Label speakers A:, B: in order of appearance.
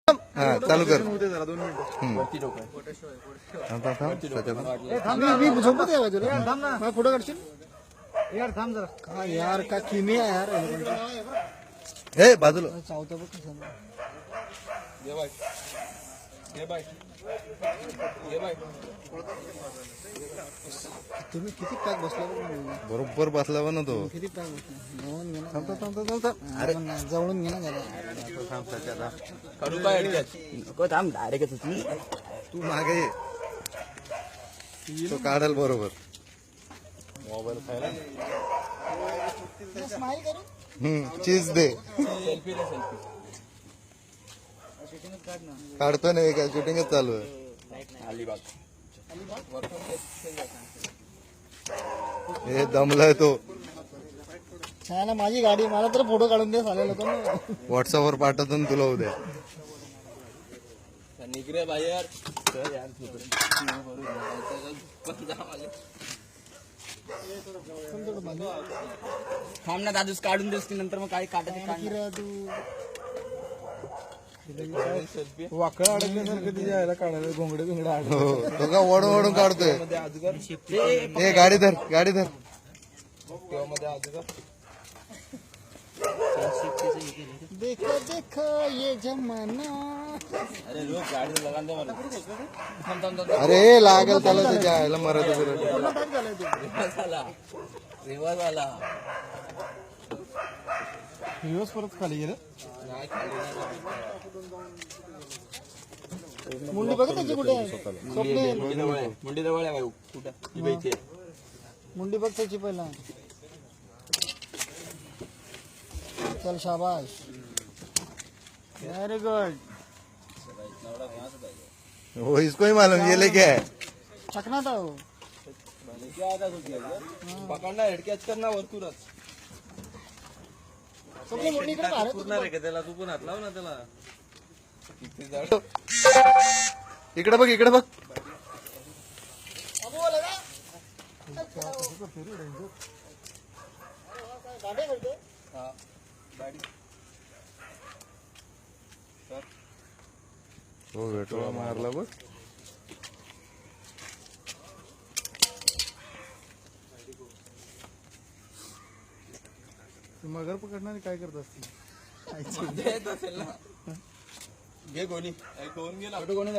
A: हा चालू कर.
B: फोटो काढशील यार, थांब जरा यार. का किमी आहे यार.
A: हे बाजूला
B: चावतं बघ कसं. तुम्ही किती पॅक बसला
A: बरोबर बसला ना तो.
B: किती पॅक बसला. जवळून घे ना.
A: अरे
B: जवळून घे ना जरा.
C: थांब डायरेक्ट
A: तू मागे ये. तो काढल बरोबर. मोबाईल खायला
B: स्माइल करू.
A: चीज दे. काढतो नाही काय, शूटिंगच चालू आहे.
C: अलिबाग
A: हे दमलाय तो.
B: छान आहे माझी गाडी. मला तर फोटो काढून दे चालेल होतं ना.
A: व्हॉट्सअपवर पाठवतो ना तुला उद्या.
C: निघरे बाहेर थांब ना दादूस, काढून देस की नंतर मग काय काढायचं.
B: वाकड अडकल्यासारखं तिच्या यायला काढायला. घोंगडे बिंगडे
A: हो, तो का ओढून ओढून काढतोय. हे गाडी धर, गाडी धर.
B: देखो देखो ये जमाना.
C: अरे रोज गाडी लगान दे मला.
A: अरे लागल त्याला त्याच्या आयला मराठी बिराठी.
C: रिवर्स आला.
B: दिवस परत खाली गेलं. मुंडी बघ त्याची कुठे आहे. स्वप्नील.
C: मुंडी जवळ आहे कुठं.
B: मुंडी बघ त्याची पहिला. चल शाबाश. Very good.
A: हो इसको ही मालूम ये लेके है.
B: चकना था वो.
C: पकडना हेडकॅच करना वरतूनच.
B: स्वप्नील मुंडीकडे मारत.
C: पूर्ण रे त्याला, तू पण हात लाव ना त्याला. किती जाड.
A: इकडे बघ, इकडे बघ.
B: अबो लगा. गाडी करते.
C: हा गाडी.
A: हो भेटला मारला बघ.
B: मगर पकडणारे काय करत असतील.
C: असेल ना. घे कोणी कोण गेला. कोणी